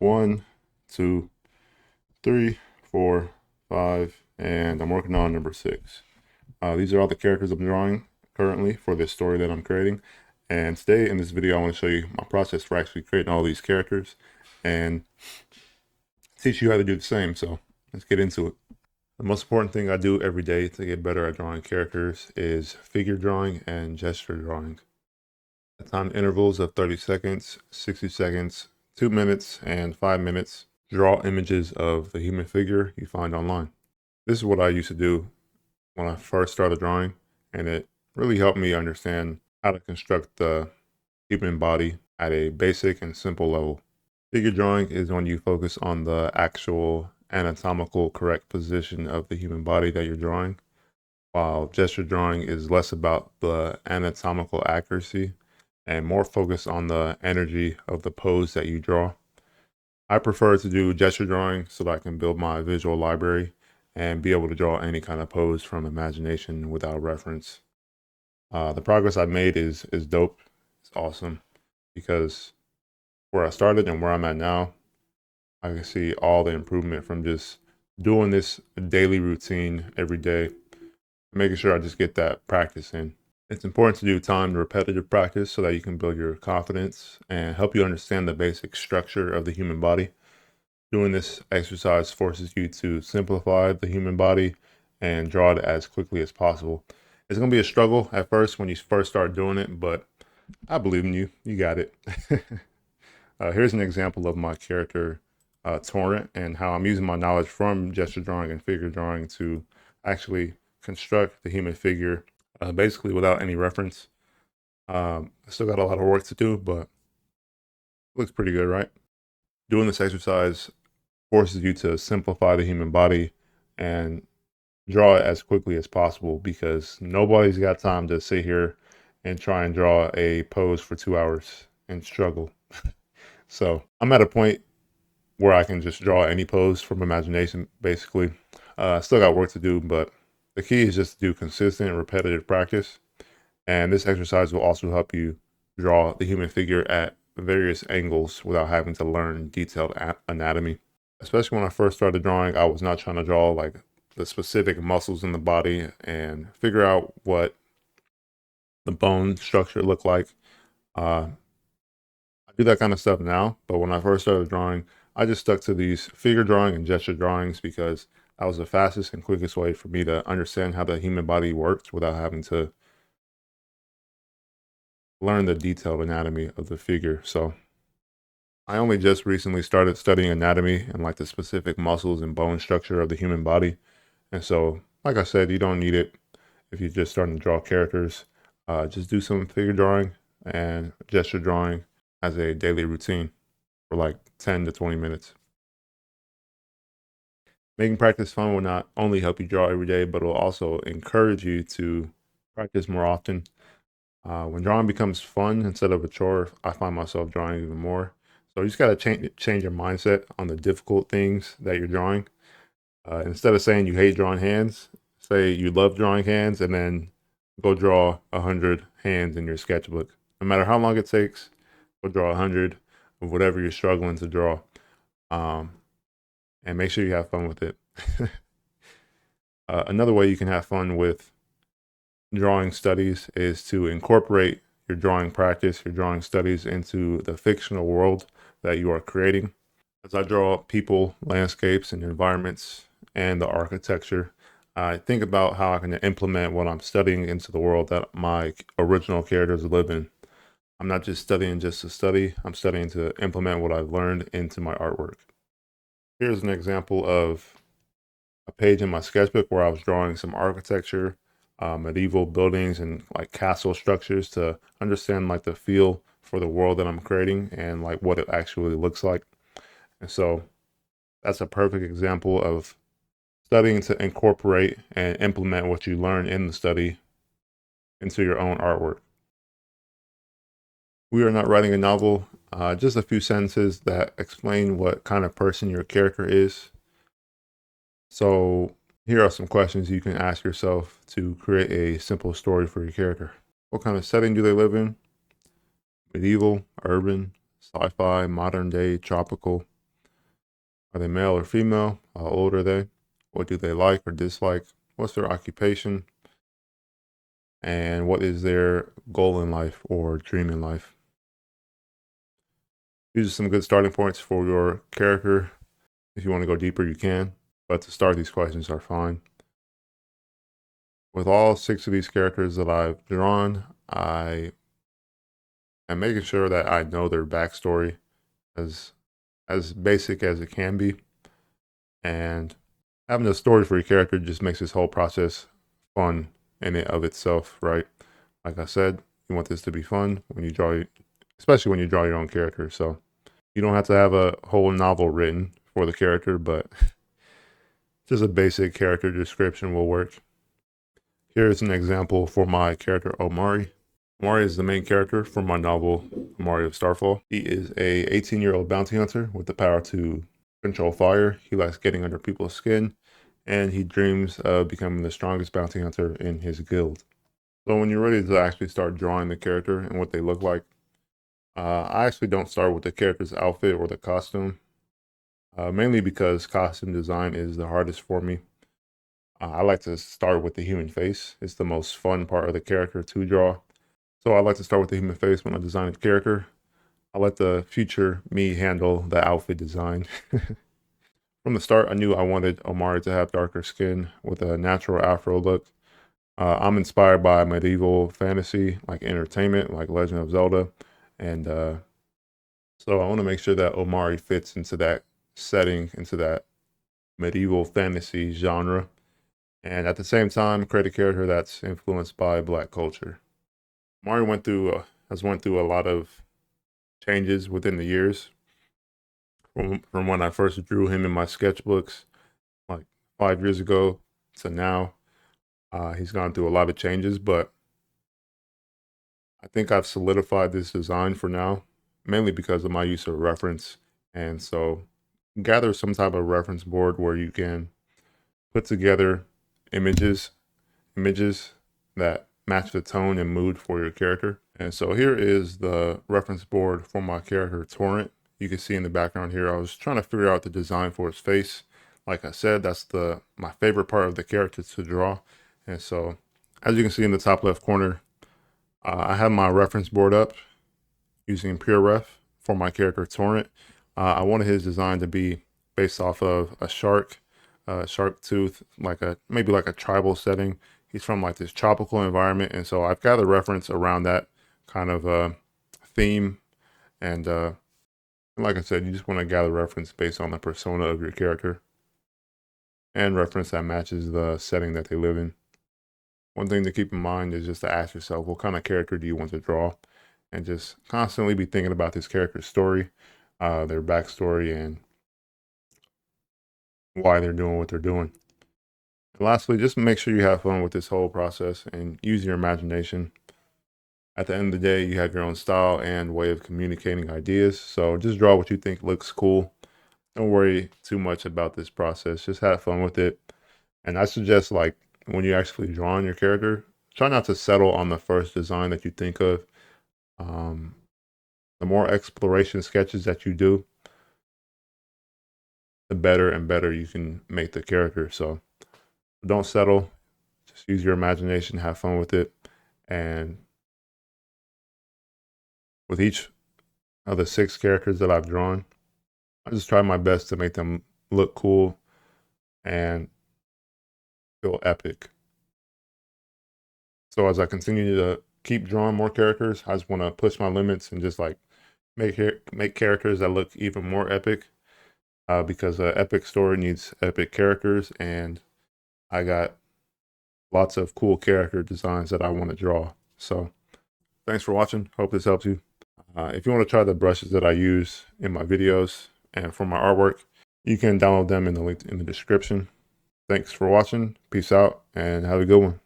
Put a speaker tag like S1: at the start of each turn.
S1: 1, 2, 3, 4, 5, and I'm working on number 6. These are all the characters I'm drawing currently for this story that I'm creating. And today in this video, I want to show you my process for actually creating all these characters and teach you how to do the same. So let's get into it. The most important thing I do every day to get better at drawing characters is figure drawing and gesture drawing. At time intervals of 30 seconds, 60 seconds, 2 minutes, and 5 minutes, draw images of the human figure you find online. This is what I used to do when I first started drawing, and it really helped me understand how to construct the human body at a basic and simple level. Figure drawing is when you focus on the actual anatomical correct position of the human body that you're drawing, while gesture drawing is less about the anatomical accuracy and more focused on the energy of the pose that you draw. I prefer to do gesture drawing so that I can build my visual library and be able to draw any kind of pose from imagination without reference. The progress I've made is dope. It's awesome because where I started and where I'm at now, I can see all the improvement from just doing this daily routine every day, making sure I just get that practice in. It's important to do timed repetitive practice so that you can build your confidence and help you understand the basic structure of the human body. Doing this exercise forces you to simplify the human body and draw it as quickly as possible. It's going to be a struggle at first when you first start doing it, but I believe in you. You got it. Here's an example of my character, Torrent, and how I'm using my knowledge from gesture drawing and figure drawing to actually construct the human figure basically without any reference. I still got a lot of work to do, but it looks pretty good, right? Doing this exercise forces you to simplify the human body and draw it as quickly as possible because nobody's got time to sit here and try and draw a pose for 2 hours and struggle. So I'm at a point where I can just draw any pose from imagination, basically. Still got work to do, but the key is just to do consistent, repetitive practice. And this exercise will also help you draw the human figure at various angles without having to learn detailed anatomy. Especially when I first started drawing, I was not trying to draw like the specific muscles in the body and figure out what the bone structure looked like. I do that kind of stuff now, but when I first started drawing, I just stuck to these figure drawing and gesture drawings because that was the fastest and quickest way for me to understand how the human body works without having to learn the detailed anatomy of the figure. So I only just recently started studying anatomy and like the specific muscles and bone structure of the human body. And so, like I said, you don't need it if you're just starting to draw characters. Just do some figure drawing and gesture drawing as a daily routine for like 10 to 20 minutes. Making practice fun will not only help you draw every day, but it will also encourage you to practice more often. When drawing becomes fun instead of a chore, I find myself drawing even more. So you just got to change your mindset on the difficult things that you're drawing. Instead of saying you hate drawing hands, say you love drawing hands, and then go draw 100 hands in your sketchbook. No matter how long it takes, go draw 100 of whatever you're struggling to draw, and make sure you have fun with it. Another way you can have fun with drawing studies is to incorporate your drawing practice, your drawing studies into the fictional world that you are creating. As I draw people, landscapes, and environments, and the architecture, I think about how I can implement what I'm studying into the world that my original characters live in. I'm not just studying just to study, I'm studying to implement what I've learned into my artwork. Here's an example of a page in my sketchbook where I was drawing some architecture, medieval buildings, and like castle structures to understand like the feel for the world that I'm creating and like what it actually looks like. And so that's a perfect example of studying to incorporate and implement what you learn in the study into your own artwork. We are not writing a novel, just a few sentences that explain what kind of person your character is. So here are some questions you can ask yourself to create a simple story for your character. What kind of setting do they live in? Medieval, urban, sci-fi, modern day, tropical. Are they male or female? How old are they? What do they like or dislike? What's their occupation? And what is their goal in life or dream in life? These are some good starting points for your character. If you want to go deeper, you can. But to start, these questions are fine. With all 6 of these characters that I've drawn, I am making sure that I know their backstory as basic as it can be. And having a story for your character just makes this whole process fun in it of itself, right? Like I said, you want this to be fun when you draw, especially when you draw your own character. So you don't have to have a whole novel written for the character, but just a basic character description will work. Here's an example for my character Omari. Omari is the main character from my novel Omari of Starfall. He is a 18-year-old bounty hunter with the power to control fire. He likes getting under people's skin, and he dreams of becoming the strongest bounty hunter in his guild. So when you're ready to actually start drawing the character and what they look like, I actually don't start with the character's outfit or the costume, mainly because costume design is the hardest for me. I like to start with the human face. It's the most fun part of the character to draw. So I like to start with the human face when I design a character. I let the future me handle the outfit design. From the start, I knew I wanted Omari to have darker skin with a natural afro look. I'm inspired by medieval fantasy, like entertainment, like Legend of Zelda. And so I want to make sure that Omari fits into that setting, into that medieval fantasy genre. And at the same time, create a character that's influenced by Black culture. Omari has went through a lot of changes within the years from when I first drew him in my sketchbooks, like 5 years ago to now. He's gone through a lot of changes, but I think I've solidified this design for now, mainly because of my use of reference. And so gather some type of reference board where you can put together images that match the tone and mood for your character. And so here is the reference board for my character Torrent. You can see in the background here, I was trying to figure out the design for his face. Like I said, that's my favorite part of the character to draw. And so as you can see in the top left corner, I have my reference board up using PureRef for my character Torrent. I wanted his design to be based off of a shark tooth, maybe like a tribal setting. He's from like this tropical environment, and so I've gathered reference around that kind of theme. And like I said, you just want to gather reference based on the persona of your character and reference that matches the setting that they live in. One thing to keep in mind is just to ask yourself, what kind of character do you want to draw? And just constantly be thinking about this character's story, their backstory, and why they're doing what they're doing. And lastly, just make sure you have fun with this whole process and use your imagination. At the end of the day, you have your own style and way of communicating ideas. So just draw what you think looks cool. Don't worry too much about this process. Just have fun with it. And I suggest, like, when you're actually drawing your character, try not to settle on the first design that you think of. The more exploration sketches that you do, the better and better you can make the character. So don't settle. Just use your imagination, have fun with it. And with each of the 6 characters that I've drawn, I just try my best to make them look cool and feel epic. So as I continue to keep drawing more characters, I just want to push my limits and just like make characters that look even more epic. Because an epic story needs epic characters, and I got lots of cool character designs that I want to draw. So thanks for watching. Hope this helps you. If you want to try the brushes that I use in my videos and for my artwork, you can download them in the link in the description. Thanks for watching. Peace out and have a good one.